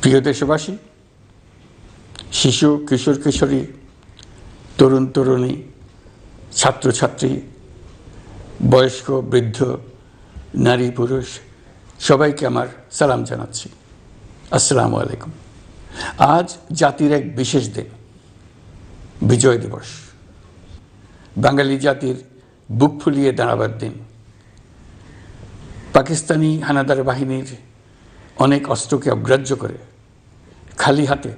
প্রিয় দেশবাসী, শিশু, কিশোর কিশোরী, তরুণ তরুণী, ছাত্রছাত্রী, বয়স্ক বৃদ্ধ, নারী পুরুষ সবাইকে আমার সালাম জানাচ্ছি। আসসালামু আলাইকুম। আজ জাতির এক বিশেষ দিন, বিজয় দিবস। বাঙালি জাতির বুক ফুলিয়ে দাঁড়াবার দিন। পাকিস্তানি হানাদার বাহিনীর অনেক অস্ত্রকে অগ্রাহ্য করে খালি হাতে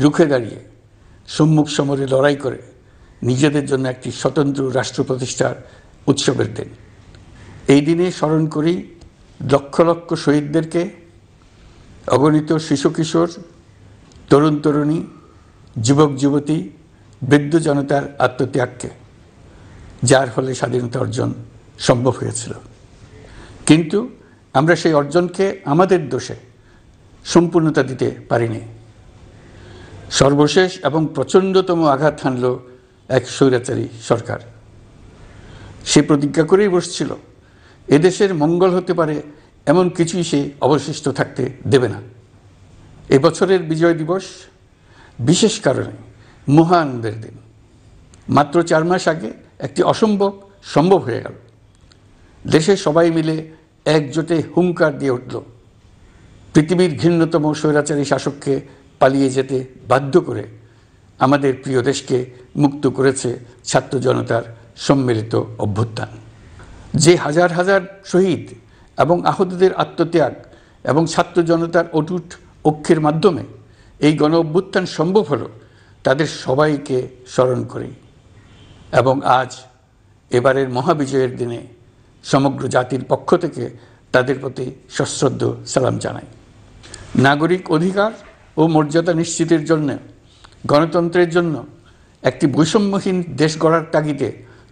রুখে দাঁড়িয়ে সম্মুখ সমরে লড়াই করে নিজেদের জন্য একটি স্বতন্ত্র রাষ্ট্র প্রতিষ্ঠার উৎসবের দিন। এই দিনে স্মরণ করি লক্ষ লক্ষ শহীদদেরকে, অগণিত শিশু কিশোর, তরুণ তরুণী, যুবক যুবতী, বৃদ্ধ জনতার আত্মত্যাগকে, যার ফলে স্বাধীনতা অর্জন সম্ভব হয়েছিল। কিন্তু আমরা সেই অর্জনকে আমাদের দোষে সম্পূর্ণতা দিতে পারিনি। সর্বশেষ এবং প্রচণ্ডতম আঘাত হানল এক স্বৈরাচারী সরকার। সে প্রতিজ্ঞা করেই বসছিল, এদেশের মঙ্গল হতে পারে এমন কিছুই সে অবশিষ্ট থাকতে দেবে না। এবছরের বিজয় দিবস বিশেষ কারণে মহা আনন্দের দিন। মাত্র 4 মাস আগে একটি অসম্ভব সম্ভব হয়ে গেল। দেশের সবাই মিলে একজোটে হুঙ্কার দিয়ে উঠল, পৃথিবীর ঘৃণ্যতম স্বৈরাচারী শাসককে পালিয়ে যেতে বাধ্য করে আমাদের প্রিয় দেশকে মুক্ত করেছে ছাত্র জনতার সম্মিলিত অভ্যুত্থান। যে হাজার হাজার শহীদ এবং আহতদের আত্মত্যাগ এবং ছাত্র জনতার অটুট ঐক্যের মাধ্যমে এই গণ অভ্যুত্থান সম্ভব হলো, তাদের সবাইকে স্মরণ করি এবং আজ এবারের মহাবিজয়ের দিনে সমগ্র জাতির পক্ষ থেকে তাদের প্রতি সশ্রদ্ধ সালাম জানাই। নাগরিক অধিকার ও মর্যাদা নিশ্চিতের জন্য, গণতন্ত্রের জন্য একটি বৈষম্যহীন দেশ গড়ার তাগিদে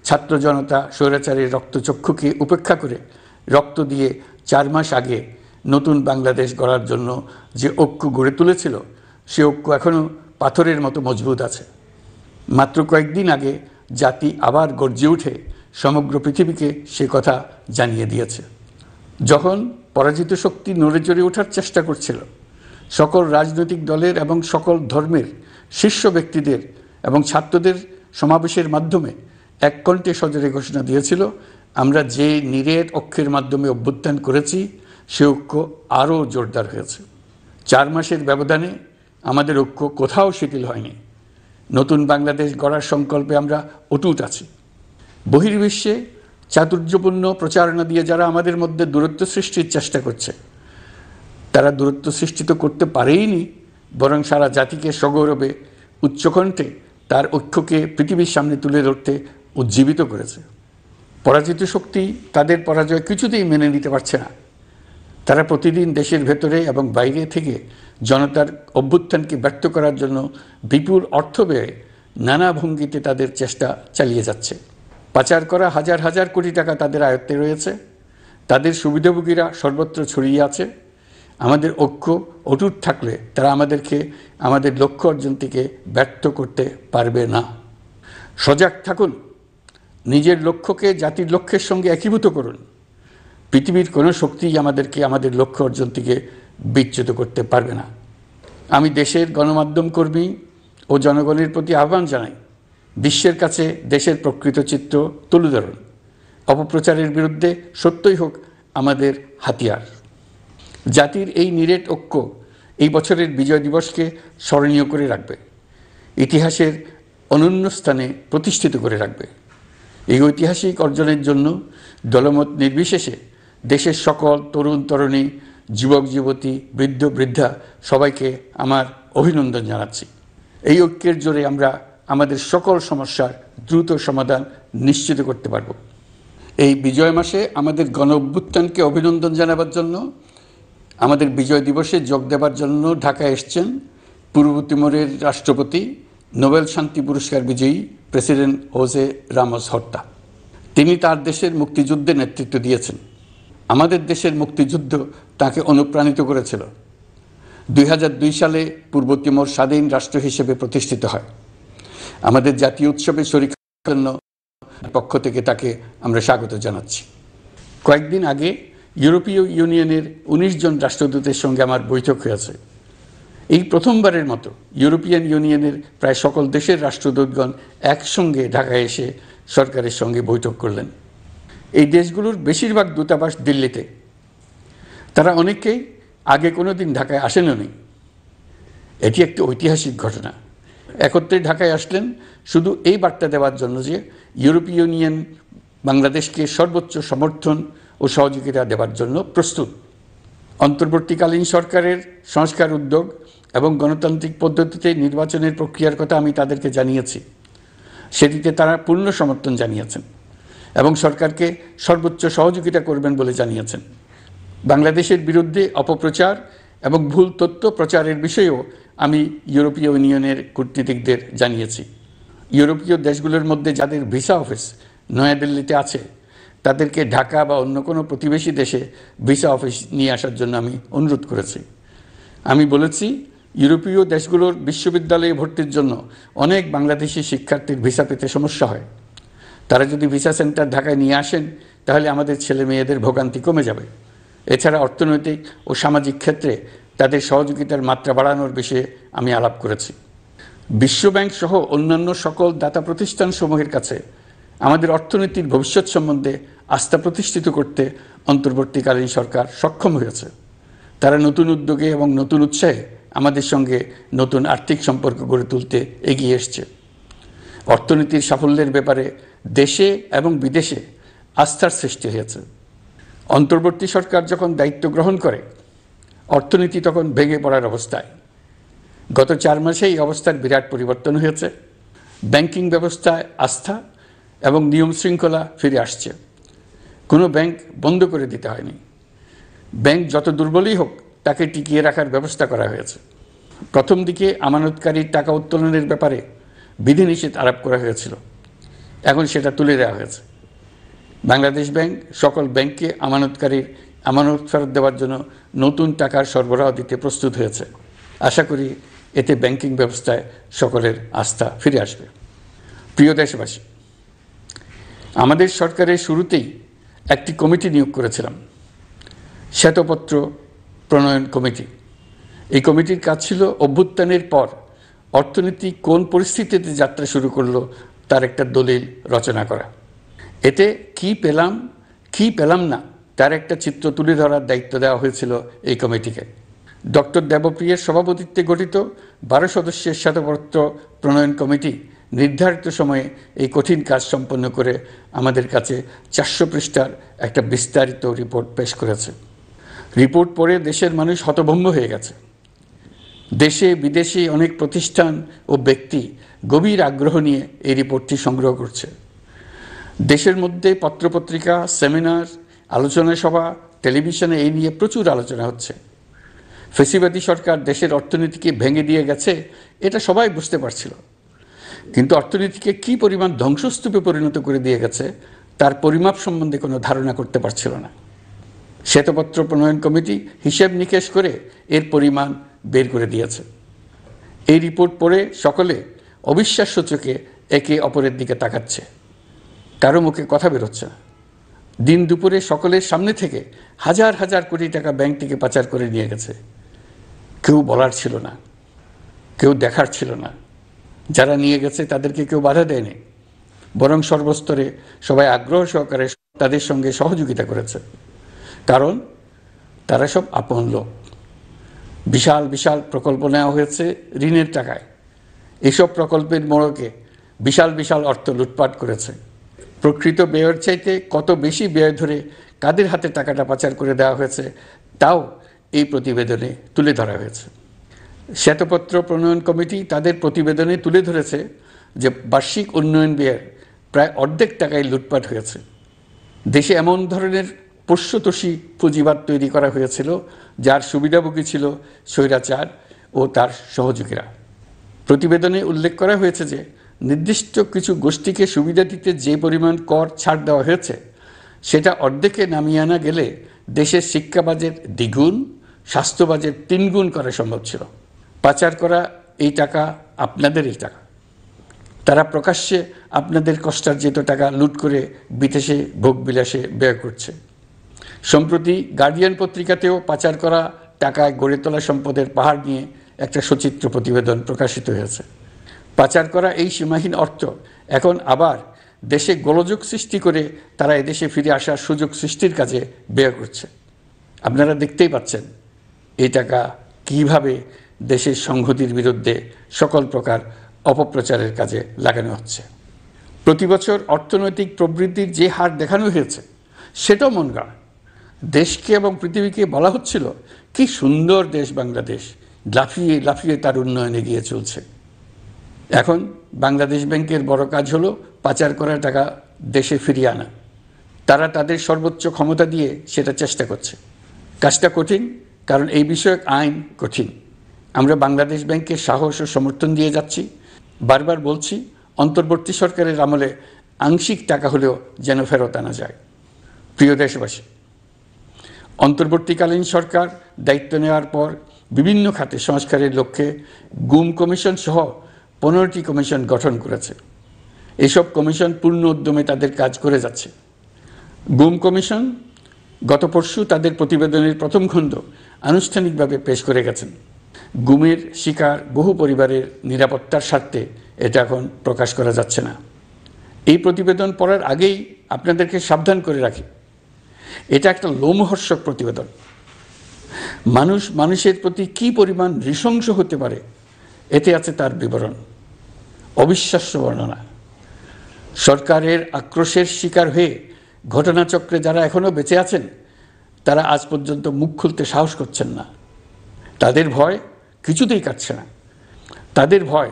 ছাত্র জনতা স্বৈরাচারীর রক্তচক্ষুকে উপেক্ষা করে রক্ত দিয়ে 4 মাস আগে নতুন বাংলাদেশ গড়ার জন্য যে ঐক্য গড়ে তুলেছিল, সে ঐক্য এখনও পাথরের মতো মজবুত আছে। মাত্র কয়েকদিন আগে জাতি আবার গর্জে উঠে সমগ্র পৃথিবীকে সে কথা জানিয়ে দিয়েছে। যখন পরাজিত শক্তি নড়ে চড়ে ওঠার চেষ্টা করছিল, সকল রাজনৈতিক দলের এবং সকল ধর্মের শীর্ষ ব্যক্তিদের এবং ছাত্রদের সমাবেশের মাধ্যমে এক কণ্ঠে সজোরে ঘোষণা দিয়েছিল, আমরা যে নিরেট ঐক্যের মাধ্যমে অভ্যুত্থান করেছি সে ঐক্য আরও জোরদার হয়েছে। 4 মাসের ব্যবধানে আমাদের ঐক্য কোথাও শিথিল হয়নি। নতুন বাংলাদেশ গড়ার সংকল্পে আমরা অটুট আছি। বহির্বিশ্বে চাতুর্যপূর্ণ প্রচারণা দিয়ে যারা আমাদের মধ্যে দূরত্ব সৃষ্টির চেষ্টা করছে, তারা দূরত্ব সৃষ্টি তো করতে পারেইনি, বরং সারা জাতিকে সগৌরবে উচ্চকণ্ঠে তার ঐক্যকে পৃথিবীর সামনে তুলে ধরতে উজ্জীবিত করেছে। পরাজিত শক্তি তাদের পরাজয় কিছুতেই মেনে নিতে পারছে না। তারা প্রতিদিন দেশের ভেতরে এবং বাইরে থেকে জনতার অভ্যুত্থানকে ব্যর্থ করার জন্য বিপুল অর্থ ব্যয়ে নানা ভঙ্গিতে তাদের চেষ্টা চালিয়ে যাচ্ছে। পাচার করা হাজার হাজার কোটি টাকা তাদের আয়ত্তে রয়েছে। তাদের সুবিধাভোগীরা সর্বত্র ছড়িয়ে আছে। আমাদের ঐক্য অটুট থাকলে তারা আমাদেরকে আমাদের লক্ষ্য অর্জন থেকে ব্যর্থ করতে পারবে না। সজাগ থাকুন, নিজের লক্ষ্যকে জাতির লক্ষ্যের সঙ্গে একীভূত করুন। পৃথিবীর কোনো শক্তিই আমাদেরকে আমাদের লক্ষ্য অর্জন থেকে বিচ্যুত করতে পারবে না। আমি দেশের গণমাধ্যম কর্মী ও জনগণের প্রতি আহ্বান জানাই, বিশ্বের কাছে দেশের প্রকৃত চিত্র তুলে ধরুন। অপপ্রচারের বিরুদ্ধে সত্যই হোক আমাদের হাতিয়ার। জাতির এই নিরেট ঐক্য এই বছরের বিজয় দিবসকে স্মরণীয় করে রাখবে, ইতিহাসের অনন্য স্থানে প্রতিষ্ঠিত করে রাখবে। এই ঐতিহাসিক অর্জনের জন্য দলমত নির্বিশেষে দেশের সকল তরুণ তরুণী, যুবক যুবতী, বৃদ্ধ বৃদ্ধা সবাইকে আমার অভিনন্দন জানাচ্ছি। এই ঐক্যের জোরে আমরা আমাদের সকল সমস্যার দ্রুত সমাধান নিশ্চিত করতে পারব। এই বিজয় মাসে আমাদের গণ অভ্যুত্থানকে অভিনন্দন জানাবার জন্য, আমাদের বিজয় দিবসে যোগ দেবার জন্য ঢাকায় এসছেন পূর্ব তিমুরের রাষ্ট্রপতি, নোবেল শান্তি পুরস্কার বিজয়ী প্রেসিডেন্ট হোসে রামোস হর্তা। তিনি তার দেশের মুক্তিযুদ্ধে নেতৃত্ব দিয়েছেন। আমাদের দেশের মুক্তিযুদ্ধ তাকে অনুপ্রাণিত করেছিল। 2002 সালে পূর্ব তিমুর স্বাধীন রাষ্ট্র হিসেবে প্রতিষ্ঠিত হয়। আমাদের জাতীয় উৎসবে শরীক হওয়ার জন্য পক্ষ থেকে তাকে আমরা স্বাগত জানাচ্ছি। কয়েকদিন আগে ইউরোপীয় ইউনিয়নের 19 জন রাষ্ট্রদূতের সঙ্গে আমার বৈঠক হয়েছে। এই প্রথমবারের মতো ইউরোপিয়ান ইউনিয়নের প্রায় সকল দেশের রাষ্ট্রদূতগণ একসঙ্গে ঢাকায় এসে সরকারের সঙ্গে বৈঠক করলেন। এই দেশগুলোর বেশিরভাগ দূতাবাস দিল্লিতে। তারা অনেকেই আগে কোনোদিন ঢাকায় আসেননি। এটি একটি ঐতিহাসিক ঘটনা। একত্রে ঢাকায় আসলেন শুধু এই বার্তা দেওয়ার জন্য যে ইউরোপীয় ইউনিয়ন বাংলাদেশকে সর্বোচ্চ সমর্থন ও সহযোগিতা দেওয়ার জন্য প্রস্তুত। অন্তর্বর্তীকালীন সরকারের সংস্কার উদ্যোগ এবং গণতান্ত্রিক পদ্ধতিতে নির্বাচনের প্রক্রিয়ার কথা আমি তাদেরকে জানিয়েছি। সেটিতে তারা পূর্ণ সমর্থন জানিয়েছেন এবং সরকারকে সর্বোচ্চ সহযোগিতা করবেন বলে জানিয়েছেন। বাংলাদেশের বিরুদ্ধে অপপ্রচার এবং ভুল তথ্য প্রচারের বিষয়েও আমি ইউরোপীয় ইউনিয়নের কূটনীতিকদের জানিয়েছি। ইউরোপীয় দেশগুলোর মধ্যে যাদের ভিসা অফিস নয়াদিল্লিতে আছে তাদেরকে ঢাকা বা অন্য কোনো প্রতিবেশী দেশে ভিসা অফিস নিয়ে আসার জন্য আমি অনুরোধ করেছি। আমি বলেছি, ইউরোপীয় দেশগুলোর বিশ্ববিদ্যালয়ে ভর্তির জন্য অনেক বাংলাদেশি শিক্ষার্থীর ভিসা পেতে সমস্যা হয়। তারা যদি ভিসা সেন্টার ঢাকায় নিয়ে আসেন তাহলে আমাদের ছেলে মেয়েদের ভোগান্তি কমে যাবে। এছাড়া অর্থনৈতিক ও সামাজিক ক্ষেত্রে তাদের সহযোগিতার মাত্রা বাড়ানোর বিষয়ে আমি আলাপ করেছি। বিশ্বব্যাংক সহ অন্যান্য সকল দাতা প্রতিষ্ঠানসমূহের কাছে আমাদের অর্থনীতির ভবিষ্যৎ সম্বন্ধে আস্থা প্রতিষ্ঠিত করতে অন্তর্বর্তীকালীন সরকার সক্ষম হয়েছে। তারা নতুন উদ্যোগে এবং নতুন উৎসাহে আমাদের সঙ্গে নতুন আর্থিক সম্পর্ক গড়ে তুলতে এগিয়ে এসছে। অর্থনীতির সাফল্যের ব্যাপারে দেশে এবং বিদেশে আস্থার সৃষ্টি হয়েছে। অন্তর্বর্তী সরকার যখন দায়িত্ব গ্রহণ করে অর্থনীতি তখন ভেঙে পড়ার অবস্থায়। গত 4 মাসে এই অবস্থার বিরাট পরিবর্তন হয়েছে। ব্যাংকিং ব্যবস্থায় আস্থা এবং নিয়ম শৃঙ্খলা ফিরে আসছে। কোনো ব্যাংক বন্ধ করে দিতে হয়নি। ব্যাংক যত দুর্বলই হোক তাকে টিকিয়ে রাখার ব্যবস্থা করা হয়েছে। প্রথম দিকে আমানতকারীর টাকা উত্তোলনের ব্যাপারে বিধিনিষেধ আরোপ করা হয়েছিল, এখন সেটা তুলে দেওয়া হয়েছে। বাংলাদেশ ব্যাংক সকল ব্যাংককে আমানতকারীর আমানত ফেরত দেওয়ার জন্য নতুন টাকার সরবরাহ দিতে প্রস্তুত হয়েছে। আশা করি এতে ব্যাংকিং ব্যবস্থায় সকলের আস্থা ফিরে আসবে। প্রিয় দেশবাসী, আমাদের সরকারের শুরুতেই একটি কমিটি নিয়োগ করেছিলাম, শ্বেতপত্র প্রণয়ন কমিটি। এই কমিটির কাজ ছিল অভ্যুত্থানের পর অর্থনীতি কোন পরিস্থিতিতে যাত্রা শুরু করলো তার একটা দলিল রচনা করা। এতে কি পেলাম না তার একটা চিত্র তুলে ধরার দায়িত্ব দেওয়া হয়েছিল এই কমিটিকে। ডক্টর দেবপ্রিয়ের সভাপতিত্বে গঠিত 12 সদস্যের শ্বেতপত্র প্রণয়ন কমিটি নির্ধারিত সময়ে এই কঠিন কাজ সম্পন্ন করে আমাদের কাছে 400 পৃষ্ঠার একটা বিস্তারিত রিপোর্ট পেশ করেছে। রিপোর্ট পড়ে দেশের মানুষ হতভম্ব হয়ে গেছে। দেশে বিদেশে অনেক প্রতিষ্ঠান ও ব্যক্তি গভীর আগ্রহ নিয়ে এই রিপোর্টটি সংগ্রহ করছে। দেশের মধ্যে পত্রপত্রিকা, সেমিনার, আলোচনা সভা, টেলিভিশনে এই নিয়ে প্রচুর আলোচনা হচ্ছে। ফ্যাসিবাদী সরকার দেশের অর্থনীতিকে ভেঙে দিয়ে গেছে এটা সবাই বুঝতে পারছিল, কিন্তু অর্থনীতিকে কি পরিমাণ ধ্বংসস্তূপে পরিণত করে দিয়ে গেছে তার পরিমাপ সম্বন্ধে কোনো ধারণা করতে পারছিল না। শ্বেতপত্র প্রণয়ন কমিটি হিসেব নিকেশ করে এর পরিমাণ বের করে দিয়েছে। এই রিপোর্ট পড়ে সকলে অবিশ্বাস্য চোখে একে অপরের দিকে তাকাচ্ছে। কারো মুখে কথা বেরোচ্ছে না। দিন দুপুরে সকলের সামনে থেকে হাজার হাজার কোটি টাকা ব্যাংক থেকে পাচার করে নিয়ে গেছে। কেউ বলার ছিল না, কেউ দেখার ছিল না। যারা নিয়ে গেছে তাদেরকে কেউ বাধা দেয়নি, বরং সর্বস্তরে সবাই আগ্রহ সহকারে তাদের সঙ্গে সহযোগিতা করেছে। কারণ তারা সব আপন লোক। বিশাল বিশাল প্রকল্প নেওয়া হয়েছে ঋণের টাকায়। এসব প্রকল্পের মোড়কে বিশাল বিশাল অর্থ লুটপাট করেছে। প্রকৃত ব্যয়ের চাইতে কত বেশি ব্যয় ধরে কাদের হাতে টাকাটা পাচার করে দেওয়া হয়েছে তাও এই প্রতিবেদনে তুলে ধরা হয়েছে। শ্বেতপত্র প্রণয়ন কমিটি তাদের প্রতিবেদনে তুলে ধরেছে যে বার্ষিক উন্নয়ন ব্যয়ের প্রায় অর্ধেক টাকায় লুটপাট হয়েছে। দেশে এমন ধরনের পোষ্যতোষী পুঁজিবাদ তৈরি করা হয়েছিল যার সুবিধাভোগী ছিল স্বৈরাচার ও তার সহযোগীরা। প্রতিবেদনে উল্লেখ করা হয়েছে যে নির্দিষ্ট কিছু গোষ্ঠীকে সুবিধা দিতে যে পরিমাণ কর ছাড় দেওয়া হয়েছে সেটা অর্ধেকে নামিয়ে আনা গেলে দেশের শিক্ষা বাজেট দ্বিগুণ, স্বাস্থ্য বাজেট 3 গুণ করা সম্ভব ছিল। পাচার করা এই টাকা আপনাদেরই টাকা। তারা প্রকাশ্যে আপনাদের কষ্টার্জিত টাকা লুট করে বিদেশে ভোগবিলাসে ব্যয় করছে। সম্প্রতি গার্ডিয়ান পত্রিকাতেও পাচার করা টাকায় গড়ে তোলা সম্পদের পাহাড় নিয়ে একটা সচিত্র প্রতিবেদন প্রকাশিত হয়েছে। পাচার করা এই সীমাহীন অর্থ এখন আবার দেশে গোলযোগ সৃষ্টি করে তারা এদেশে ফিরে আসার সুযোগ সৃষ্টির কাজে ব্যয় করছে। আপনারা দেখতেই পাচ্ছেন এই টাকা কীভাবে দেশের সংহতির বিরুদ্ধে সকল প্রকার অপপ্রচারের কাজে লাগানো হচ্ছে। প্রতি বছর অর্থনৈতিক প্রবৃদ্ধির যে হার দেখানো হয়েছে সেটাও মন গড়া। দেশকে এবং পৃথিবীকে বলা হচ্ছিল কি সুন্দর দেশ বাংলাদেশ, লাফিয়ে লাফিয়ে তার উন্নয়নে গিয়ে চলছে। এখন বাংলাদেশ ব্যাংকের বড় কাজ হলো পাচার করা টাকা দেশে ফিরিয়ে আনা। তারা তাদের সর্বোচ্চ ক্ষমতা দিয়ে সেটা চেষ্টা করছে। কাজটা কঠিন, কারণ এই বিষয়ক আইন কঠিন। আমরা বাংলাদেশ ব্যাংকের সাহস ও সমর্থন দিয়ে যাচ্ছি। বারবার বলছি, অন্তর্বর্তী সরকারের আমলে আংশিক টাকা হলেও যেন ফেরত আনা যায়। প্রিয় দেশবাসী, অন্তর্বর্তীকালীন সরকার দায়িত্ব নেওয়ার পর বিভিন্ন খাতে সংস্কারের লক্ষ্যে গুম কমিশন সহ 15টি কমিশন গঠন করেছে। এসব কমিশন পূর্ণ উদ্যমে তাদের কাজ করে যাচ্ছে। গুম কমিশন গত পরশু তাদের প্রতিবেদনের প্রথম খণ্ড আনুষ্ঠানিকভাবে পেশ করে গেছেন। গুমের শিকার বহু পরিবারের নিরাপত্তার স্বার্থে এটা এখন প্রকাশ করা যাচ্ছে না। এই প্রতিবেদন পড়ার আগেই আপনাদেরকে সাবধান করে রাখি, এটা একটা লোমহর্ষক প্রতিবেদন। মানুষ মানুষের প্রতি কী পরিমাণ নৃশংস হতে পারে এতে আছে তার বিবরণ। অবিশ্বাস্য বর্ণনা। সরকারের আক্রোশের শিকার হয়ে ঘটনাচক্রে যারা এখনও বেঁচে আছেন তারা আজ পর্যন্ত মুখ খুলতে সাহস করছেন না। তাদের ভয় কিছুতেই কাটছে না। তাদের ভয়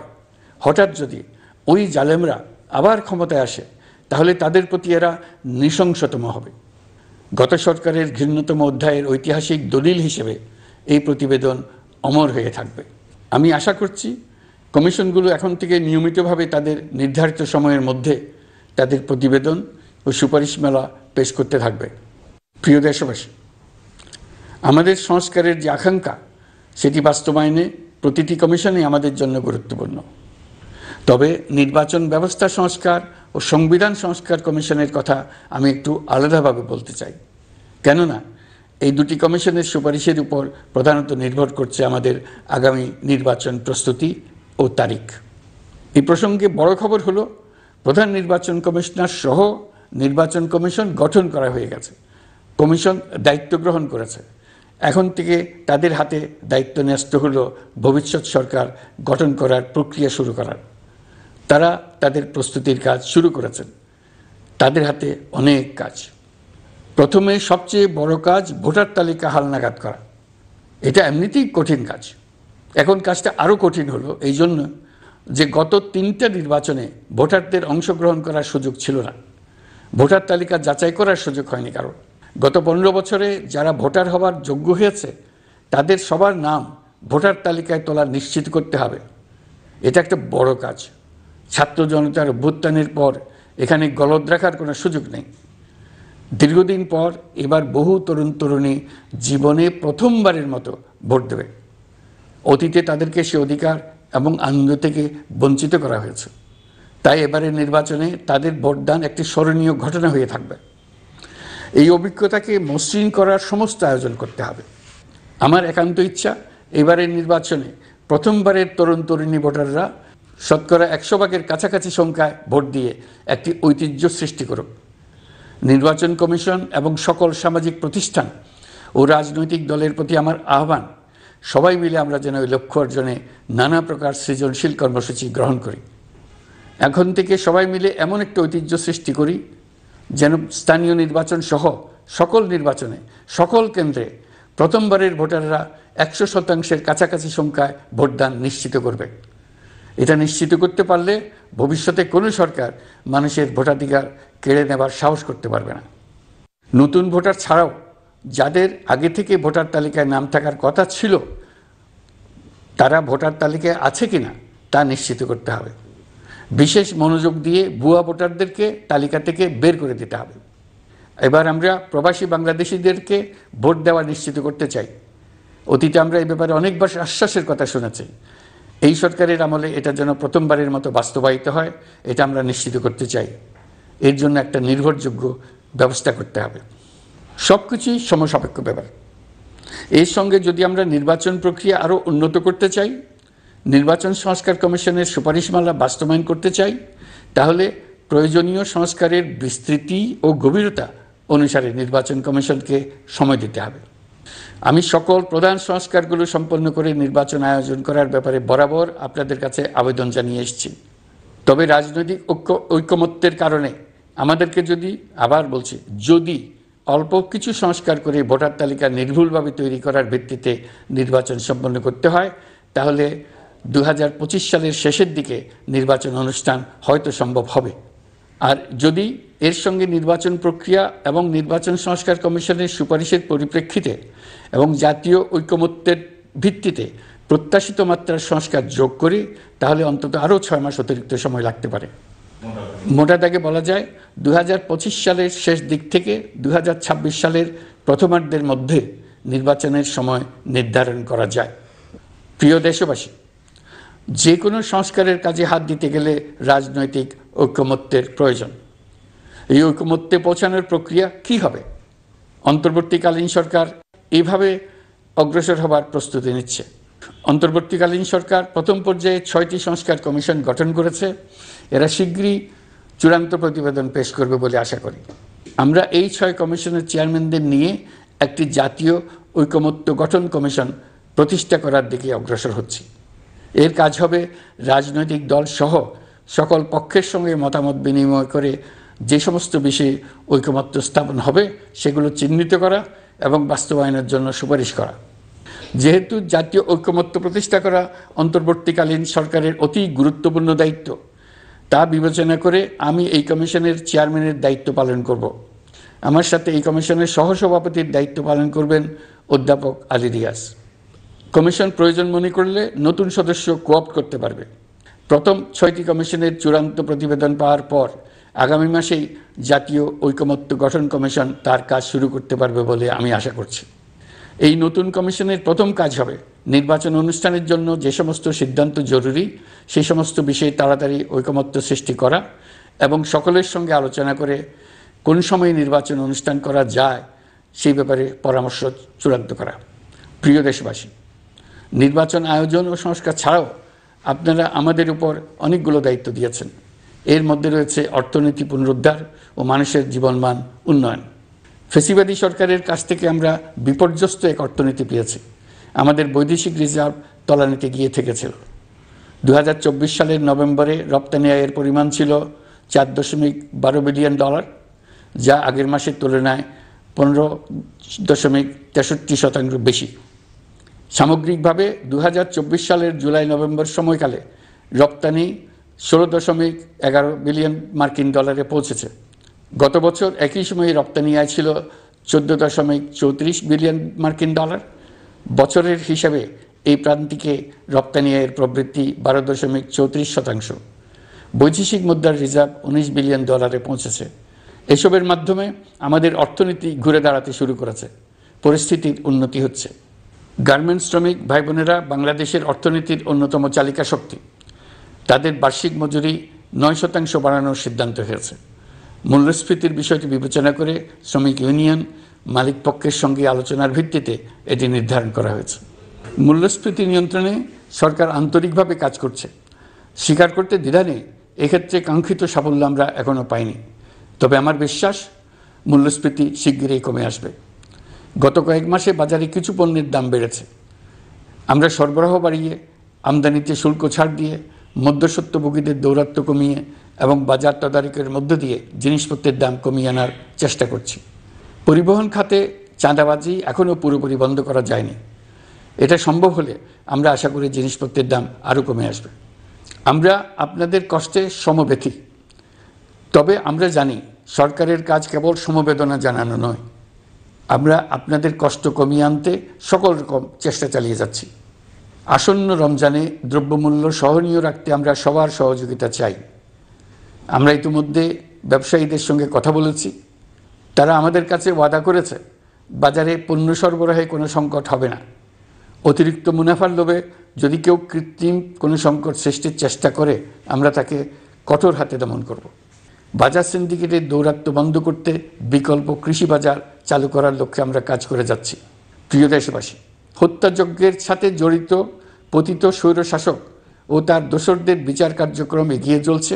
হঠাৎ যদি ওই জালেমরা আবার ক্ষমতায় আসে তাহলে তাদের প্রতি এরা নৃশংসতম হবে। গত সরকারের ঘৃণ্যতম অধ্যায়ের ঐতিহাসিক দলিল হিসেবে এই প্রতিবেদন অমর হয়ে থাকবে। আমি আশা করছি কমিশনগুলো এখন থেকে নিয়মিতভাবে তাদের নির্ধারিত সময়ের মধ্যে তাদের প্রতিবেদন ও সুপারিশমালা পেশ করতে থাকবে। প্রিয় দেশবাসী, আমাদের সংস্কারের যে আকাঙ্ক্ষা সেটি বাস্তবায়নে প্রতিটি কমিশনই আমাদের জন্য গুরুত্বপূর্ণ। তবে নির্বাচন ব্যবস্থা সংস্কার ও সংবিধান সংস্কার কমিশনের কথা আমি একটু আলাদাভাবে বলতে চাই। কেননা এই দুটি কমিশনের সুপারিশের উপর প্রধানত নির্ভর করছে আমাদের আগামী নির্বাচন প্রস্তুতি ও তারিখ। এই প্রসঙ্গে বড় খবর হলো প্রধান নির্বাচন কমিশনার সহ নির্বাচন কমিশন গঠন করা হয়ে গেছে। কমিশন দায়িত্ব গ্রহণ করেছে। এখন থেকে তাদের হাতে দায়িত্ব ন্যস্ত হলো ভবিষ্যৎ সরকার গঠন করার প্রক্রিয়া শুরু করার। তারা তাদের প্রস্তুতির কাজ শুরু করেছেন। তাদের হাতে অনেক কাজ। প্রথমে সবচেয়ে বড় কাজ ভোটার তালিকা হালনাগাদ করা। এটা এমনিতেই কঠিন কাজ। এখন কাজটা আরও কঠিন হলো এই জন্য যে গত 3টা নির্বাচনে ভোটারদের অংশগ্রহণ করার সুযোগ ছিল না। ভোটার তালিকা যাচাই করার সুযোগ হয়নি কারণ। গত 15 বছরে যারা ভোটার হওয়ার যোগ্য হয়েছে তাদের সবার নাম ভোটার তালিকায় তোলা নিশ্চিত করতে হবে। এটা একটা বড় কাজ। ছাত্র জনতার অভ্যুত্থানের পর এখানে গলদ রাখার কোনো সুযোগ নেই। দীর্ঘদিন পর এবার বহু তরুণ তরুণী জীবনে প্রথমবারের মতো ভোট দেবে। অতীতে তাদেরকে সে অধিকার এবং আনন্দ থেকে বঞ্চিত করা হয়েছে। তাই এবারের নির্বাচনে তাদের ভোটদান একটি স্মরণীয় ঘটনা হয়ে থাকবে। এই অভিজ্ঞতাকে মসৃণ করার সমস্ত আয়োজন করতে হবে। আমার একান্ত ইচ্ছা এবারের নির্বাচনে প্রথমবারের তরুণ তরুণী ভোটাররা শতকরা 100% কাছাকাছি সংখ্যায় ভোট দিয়ে একটি ঐতিহ্য সৃষ্টি করুক। নির্বাচন কমিশন এবং সকল সামাজিক প্রতিষ্ঠান ও রাজনৈতিক দলের প্রতি আমার আহ্বান, সবাই মিলে আমরা যেন ওই লক্ষ্য অর্জনে নানা প্রকার সৃজনশীল কর্মসূচি গ্রহণ করি। এখন থেকে সবাই মিলে এমন একটা ঐতিহ্য সৃষ্টি করি যেন স্থানীয় নির্বাচন সহ সকল নির্বাচনে সকল কেন্দ্রে প্রথমবারের ভোটাররা 100% কাছাকাছি সংখ্যায় ভোটদান নিশ্চিত করবে। এটা নিশ্চিত করতে পারলে ভবিষ্যতে কোনো সরকার মানুষের ভোটাধিকার কেড়ে নেবার সাহস করতে পারবে না। নতুন ভোটার ছাড়াও যাদের আগে থেকে ভোটার তালিকায় নাম থাকার কথা ছিল তারা ভোটার তালিকায় আছে কিনা তা নিশ্চিত করতে হবে। বিশেষ মনোযোগ দিয়ে ভুয়া ভোটারদেরকে তালিকা থেকে বের করে দিতে হবে। এবার আমরা প্রবাসী বাংলাদেশিদেরকে ভোট দেওয়া নিশ্চিত করতে চাই। অতীতে আমরা এই ব্যাপারে অনেকবার আশ্বাসের কথা শুনেছি। এই সরকারের আমলে এটা যেন প্রথমবারের মতো বাস্তবায়িত হয়, এটা আমরা নিশ্চিত করতে চাই। এর জন্য একটা নির্ভরযোগ্য ব্যবস্থা করতে হবে। সব কিছুই সমসাপেক্ষ ব্যাপার। এর সঙ্গে যদি আমরা নির্বাচন প্রক্রিয়া আরও উন্নত করতে চাই, নির্বাচন সংস্কার কমিশনের সুপারিশমালা বাস্তবায়ন করতে চাই, তাহলে প্রয়োজনীয় সংস্কারের বিস্তৃতি ও গভীরতা অনুসারে নির্বাচন কমিশনকে সময় দিতে হবে। আমি সকল প্রধান সংস্কারগুলো সম্পন্ন করে নির্বাচন আয়োজন করার ব্যাপারে বরাবর আপনাদের কাছে আবেদন জানিয়ে এসেছি। তবে রাজনৈতিক ঐকমত্যের কারণে আমাদেরকে যদি অল্প কিছু সংস্কার করে ভোটার তালিকা নির্ভুলভাবে তৈরি করার ভিত্তিতে নির্বাচন সম্পন্ন করতে হয়, তাহলে 2025 সালের শেষের দিকে নির্বাচন অনুষ্ঠান হয়তো সম্ভব হবে। আর যদি এর সঙ্গে নির্বাচন প্রক্রিয়া এবং নির্বাচন সংস্কার কমিশনের সুপারিশের পরিপ্রেক্ষিতে এবং জাতীয় ঐকমত্যের ভিত্তিতে প্রত্যাশিত মাত্রার সংস্কার যোগ করি, তাহলে অন্তত আরও 6 মাস অতিরিক্ত সময় লাগতে পারে। মোটা দাগে বলা যায় 2025 সালের শেষ দিক থেকে 2026 সালের প্রথমার্ধের মধ্যে নির্বাচনের সময় নির্ধারণ করা যায়। প্রিয় দেশবাসী, যে কোনো সংস্কারের কাজে হাত দিতে গেলে রাজনৈতিক ঐকমত্যের প্রয়োজন। এই ঐকমত্যে পৌঁছানোর প্রক্রিয়া কি হবে? অন্তর্বর্তীকালীন সরকার এইভাবে অগ্রসর হবার প্রস্তুতি নিচ্ছে। অন্তর্বর্তীকালীন সরকার প্রথম পর্যায়ে 6টি সংস্কার কমিশন গঠন করেছে। এরা শীঘ্রই চূড়ান্ত প্রতিবেদন পেশ করবে বলে আশা করি। আমরা এই 6 কমিশনের চেয়ারম্যানদের নিয়ে একটি জাতীয় ঐকমত্য গঠন কমিশন প্রতিষ্ঠা করার দিকে অগ্রসর হচ্ছি। এর কাজ হবে রাজনৈতিক দল সহ সকল পক্ষের সঙ্গে মতামত বিনিময় করে যে সমস্ত বিষয়ে ঐকমত্য স্থাপন হবে সেগুলো চিহ্নিত করা এবং বাস্তবায়নের জন্য সুপারিশ করা। যেহেতু জাতীয় ঐকমত্য প্রতিষ্ঠা করা অন্তর্বর্তীকালীন সরকারের অতি গুরুত্বপূর্ণ দায়িত্ব, তা বিবেচনা করে আমি এই কমিশনের চেয়ারম্যানের দায়িত্ব পালন করব। আমার সাথে এই কমিশনের সহসভাপতির দায়িত্ব পালন করবেন অধ্যাপক আলী রিয়াজ। কমিশন প্রয়োজন মনে করলে নতুন সদস্য কোঅপ্ট করতে পারবে। প্রথম 6টি কমিশনের চূড়ান্ত প্রতিবেদন পাওয়ার পর আগামী মাসেই জাতীয় ঐকমত্য গঠন কমিশন তার কাজ শুরু করতে পারবে বলে আমি আশা করছি। এই নতুন কমিশনের প্রথম কাজ হবে নির্বাচন অনুষ্ঠানের জন্য যে সমস্ত সিদ্ধান্ত জরুরি সেই সমস্ত বিষয়ে তাড়াতাড়ি ঐকমত্য সৃষ্টি করা এবং সকলের সঙ্গে আলোচনা করে কোন সময়ে নির্বাচন অনুষ্ঠান করা যায় সেই ব্যাপারে পরামর্শ চূড়ান্ত করা। প্রিয় দেশবাসী, নির্বাচন আয়োজন ও সংস্কার ছাড়াও আপনারা আমাদের উপর অনেকগুলো দায়িত্ব দিয়েছেন। এর মধ্যে রয়েছে অর্থনীতি পুনরুদ্ধার ও মানুষের জীবনমান উন্নয়ন। ফেসিবাদী সরকারের কাছ থেকে আমরা বিপর্যস্ত এক অর্থনীতি পেয়েছি। আমাদের বৈদেশিক রিজার্ভ তলানিতে গিয়ে থেকেছিল। 2024 সালের নভেম্বরে রপ্তানি আয়ের পরিমাণ ছিল $4.12 বিলিয়ন, যা আগের মাসের তুলনায় 15.63% বেশি। সামগ্রিকভাবে 2024 সালের জুলাই নভেম্বর সময়কালে রপ্তানি $16.11 বিলিয়ন মার্কিন ডলারে পৌঁছেছে। গত বছর একই সময়ে রপ্তানি আয় ছিল $14.34 বিলিয়ন মার্কিন ডলার। বছরের হিসাবে এই প্রান্তিকে রপ্তানি আয়ের প্রবৃদ্ধি 12.34%। বৈদেশিক মুদ্রার রিজার্ভ $19 বিলিয়ন পৌঁছেছে। এসবের মাধ্যমে আমাদের অর্থনীতি ঘুরে দাঁড়াতে শুরু করেছে। পরিস্থিতির উন্নতি হচ্ছে। গার্মেন্টস শ্রমিক ভাই বোনেরা বাংলাদেশের অর্থনীতির অন্যতম চালিকা শক্তি। তাদের বার্ষিক মজুরি 9% বাড়ানোর সিদ্ধান্ত হয়েছে। মূল্যস্ফীতির বিষয়টি বিবেচনা করে শ্রমিক ইউনিয়ন মালিক পক্ষের সঙ্গে আলোচনার ভিত্তিতে এটি নির্ধারণ করা হয়েছে। মূল্যস্ফীতি নিয়ন্ত্রণে সরকার আন্তরিকভাবে কাজ করছে। স্বীকার করতে দ্বিধা নেই, এক্ষেত্রে কাঙ্ক্ষিত সাফল্য আমরা এখনও পাইনি। তবে আমার বিশ্বাস মূল্যস্ফীতি শিগগিরই কমে আসবে। গত কয়েক মাসে বাজারে কিছু পণ্যের দাম বেড়েছে। আমরা সরবরাহ বাড়িয়ে, আমদানিতে শুল্ক ছাড় দিয়ে, মধ্যস্বত্বভোগীদের দৌরাত্ম্য কমিয়ে এবং বাজার তদারকির মধ্য দিয়ে জিনিসপত্রের দাম কমিয়ে আনার চেষ্টা করছি। পরিবহন খাতে চাঁদাবাজি এখনও পুরোপুরি বন্ধ করা যায়নি। এটা সম্ভব হলে আমরা আশা করি জিনিসপত্রের দাম আরও কমে আসবে। আমরা আপনাদের কষ্টে সমব্যথী। তবে আমরা জানি সরকারের কাজ কেবল সমবেদনা জানানো নয়। আমরা আপনাদের কষ্ট কমিয়ে আনতে সকল রকম চেষ্টা চালিয়ে যাচ্ছি। আসন্ন রমজানে দ্রব্যমূল্য সহনীয় রাখতে আমরা সবার সহযোগিতা চাই। আমরা ইতিমধ্যে ব্যবসায়ীদের সঙ্গে কথা বলেছি। তারা আমাদের কাছে ওয়াদা করেছে বাজারে পণ্য সরবরাহে কোনো সংকট হবে না। অতিরিক্ত মুনাফার লোভে যদি কেউ কৃত্রিম কোনো সংকট সৃষ্টির চেষ্টা করে আমরা তাকে কঠোর হাতে দমন করব। বাজার সিন্ডিকেটের দৌরাত্ম্য বন্ধ করতে বিকল্প কৃষি বাজার চালু করার লক্ষ্যে আমরা কাজ করে যাচ্ছি। প্রিয় দেশবাসী, হত্যাযজ্ঞের সাথে জড়িত পতিত স্বৈরশাসক ও তার দোসরদের বিচার কার্যক্রম এগিয়ে চলছে।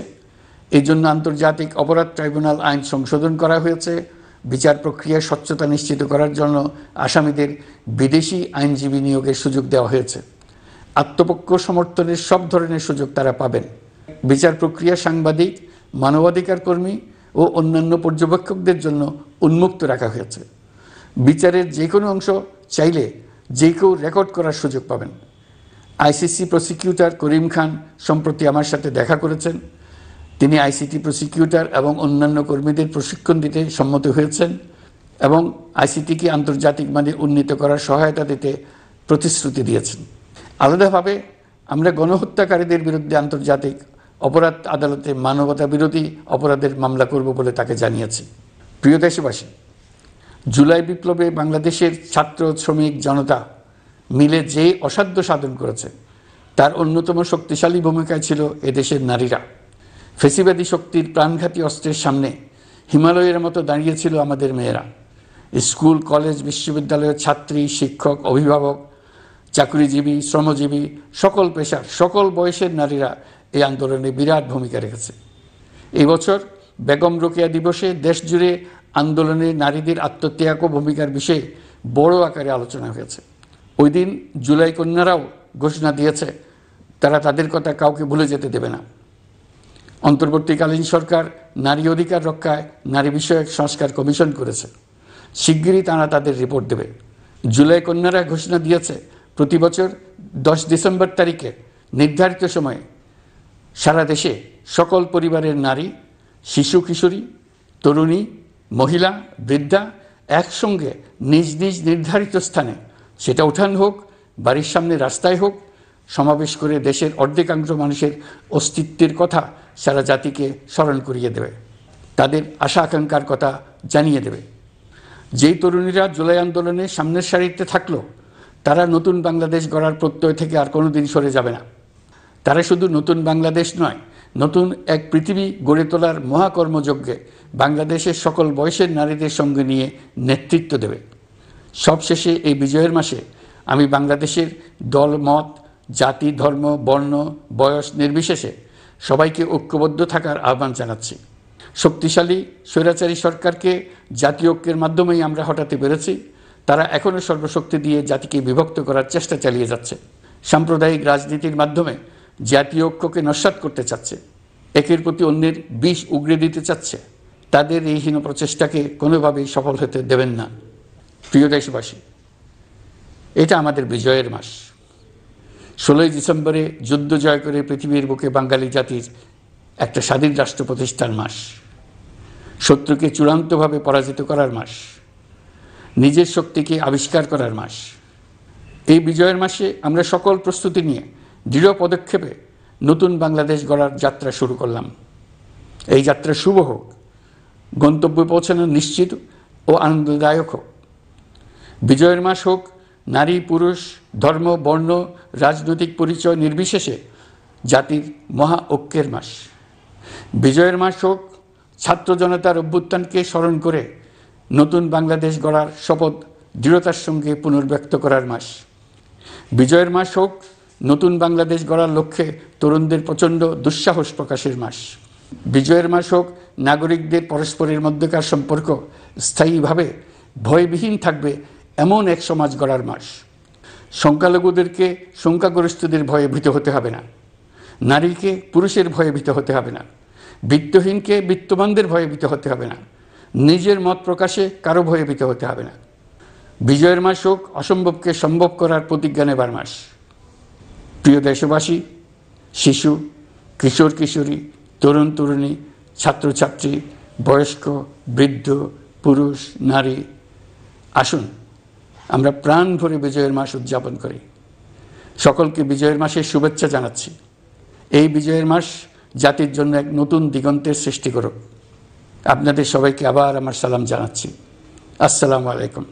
এই জন্য আন্তর্জাতিক অপরাধ ট্রাইব্যুনাল আইন সংশোধন করা হয়েছে। বিচার প্রক্রিয়ার স্বচ্ছতা নিশ্চিত করার জন্য আসামিদের বিদেশি আইনজীবী নিয়োগের সুযোগ দেওয়া হয়েছে। আত্মপক্ষ সমর্থনের সব ধরনের সুযোগ তারা পাবেন। বিচার প্রক্রিয়া সাংবাদিক, মানবাধিকার কর্মী ও অন্যান্য পর্যবেক্ষকদের জন্য উন্মুক্ত রাখা হয়েছে। বিচারের যে কোনো অংশ চাইলে যে কেউ রেকর্ড করার সুযোগ পাবেন। আইসিসি প্রসিকিউটর করিম খান সম্প্রতি আমার সাথে দেখা করেছেন। তিনি আইসিটি প্রসিকিউটর এবং অন্যান্য কর্মীদের প্রশিক্ষণ দিতে সম্মত হয়েছেন এবং আইসিটিকে আন্তর্জাতিক মানে উন্নীত করার সহায়তা দিতে প্রতিশ্রুতি দিয়েছেন। আলাদাভাবে আমরা গণহত্যাকারীদের বিরুদ্ধে আন্তর্জাতিক অপরাধ আদালতে মানবতা বিরোধী অপরাধের মামলা করব বলে তাকে জানিয়েছি। প্রিয় দেশবাসী, জুলাই বিপ্লবে বাংলাদেশের ছাত্র, শ্রমিক, জনতা মিলে যে অসাধ্য সাধন করেছে তার অন্যতম শক্তিশালী ভূমিকায় ছিল এদেশের নারীরা। ফেসিবাদী শক্তির প্রাণঘাতী অস্ত্রের সামনে হিমালয়ের মতো দাঁড়িয়েছিল আমাদের মেয়েরা। স্কুল, কলেজ, বিশ্ববিদ্যালয়ের ছাত্রী, শিক্ষক, অভিভাবক, চাকরিজীবী, শ্রমজীবী, সকল পেশার, সকল বয়সের নারীরা এই আন্দোলনে বিরাট ভূমিকা রেখেছে। এই বছর বেগম রোকেয়া দিবসে দেশজুড়ে আন্দোলনে নারীদের আত্মত্যাগ ও ভূমিকার বিষয়ে বড় আকারে আলোচনা হয়েছে। ওই দিন জুলাই কন্যারাও ঘোষণা দিয়েছে তারা তাদের কথা কাউকে ভুলে যেতে দেবে না। অন্তর্বর্তীকালীন সরকার নারী অধিকার রক্ষায় নারী বিষয়ক সংস্কার কমিশন করেছে। শিগগিরই তারা তাদের রিপোর্ট দেবে। জুলাই কন্যারা ঘোষণা দিয়েছে প্রতি বছর 10 ডিসেম্বর তারিখে নির্ধারিত সময়ে সারা দেশে সকল পরিবারের নারী, শিশু, কিশোরী, তরুণী, মহিলা, বৃদ্ধা একসঙ্গে নিজ নিজ নির্ধারিত স্থানে, সেটা উঠান হোক, বাড়ির সামনে, রাস্তায় হোক, সমাবেশ করে দেশের অর্ধেকাংশ মানুষের অস্তিত্বের কথা সারা জাতিকে স্মরণ করিয়ে দেবে, তাদের আশা আকাঙ্ক্ষার কথা জানিয়ে দেবে। যেই তরুণীরা জুলাই আন্দোলনে সামনের সারিতে থাকলো তারা নতুন বাংলাদেশ গড়ার প্রত্যয় থেকে আর কোনোদিন সরে যাবে না। তারা শুধু নতুন বাংলাদেশ নয়, নতুন এক পৃথিবী গড়ে তোলার মহাকর্মযজ্ঞে বাংলাদেশের সকল বয়সের নারীদের সঙ্গে নিয়ে নেতৃত্ব দেবে। সবশেষে এই বিজয়ের মাসে আমি বাংলাদেশের দল, মত, জাতি, ধর্ম, বর্ণ, বয়স নির্বিশেষে সবাইকে ঐক্যবদ্ধ থাকার আহ্বান জানাচ্ছি। শক্তিশালী স্বৈরাচারী সরকারকে জাতীয় ঐক্যের মাধ্যমেই আমরা হটাতে পেরেছি। তারা এখনও সর্বশক্তি দিয়ে জাতিকে বিভক্ত করার চেষ্টা চালিয়ে যাচ্ছে। সাম্প্রদায়িক রাজনীতির মাধ্যমে জাতীয় ঐক্যকে নস্যাৎ করতে চাচ্ছে, একের প্রতি অন্যের বিষ উগড়ে দিতে চাচ্ছে। তাদের এই হীন প্রচেষ্টাকে কোনোভাবেই সফল হতে দেবেন না। প্রিয় দেশবাসী, এটা আমাদের বিজয়ের মাস। 16ই ডিসেম্বরে যুদ্ধ জয় করে পৃথিবীর বুকে বাঙালি জাতির একটা স্বাধীন রাষ্ট্র প্রতিষ্ঠার মাস, শত্রুকে চূড়ান্তভাবে পরাজিত করার মাস, নিজের শক্তিকে আবিষ্কার করার মাস। এই বিজয়ের মাসে আমরা সকল প্রস্তুতি নিয়ে দৃঢ় পদক্ষেপে নতুন বাংলাদেশ গড়ার যাত্রা শুরু করলাম। এই যাত্রা শুভ হোক, গন্তব্যে পৌঁছানো নিশ্চিত ও আনন্দদায়ক হোক। বিজয়ের মাস হোক নারী, পুরুষ, ধর্ম, বর্ণ, রাজনৈতিক পরিচয় নির্বিশেষে জাতির মহা ঐক্যের মাস। বিজয়ের মাস হোক ছাত্র জনতার অভ্যুত্থানকে স্মরণ করে নতুন বাংলাদেশ গড়ার শপথ দৃঢ়তার সঙ্গে পুনর্ব্যক্ত করার মাস। বিজয়ের মাস হোক নতুন বাংলাদেশ গড়ার লক্ষ্যে তরুণদের প্রচণ্ড দুঃসাহস প্রকাশের মাস। বিজয়ের মাস হোক নাগরিকদের পরস্পরের মধ্যকার সম্পর্ক স্থায়ীভাবে ভয়বিহীন থাকবে এমন এক সমাজ গড়ার মাস। সংখ্যালঘুদেরকে সংখ্যাগরিষ্ঠদের ভয়ে ভীত হতে হবে না, নারীকে পুরুষের ভয়ে ভীত হতে হবে না, বিত্তহীনকে বিত্তবানদের ভয়ে ভীত হতে হবে না, নিজের মত প্রকাশে কারো ভয়ে ভীত হতে হবে না। বিজয়ের মাস হোক অসম্ভবকে সম্ভব করার প্রতিজ্ঞা নেবার মাস। প্রিয় দেশবাসী, শিশু, কিশোর কিশোরী, তরুণ তরুণী, ছাত্রছাত্রী, বয়স্ক, বৃদ্ধ, পুরুষ, নারী, আসুন আমরা প্রাণ ভরে বিজয়ের মাস উদযাপন করি। সকলকে বিজয়ের মাসের শুভেচ্ছা জানাচ্ছি। এই বিজয়ের মাস জাতির জন্য এক নতুন দিগন্তের সৃষ্টি করুক। আপনাদের সবাইকে আবার আমার সালাম জানাচ্ছি। আসসালামু আলাইকুম।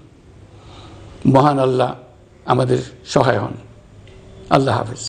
মহান আল্লাহ আমাদের সহায় হন। আল্লাহ হাফেজ।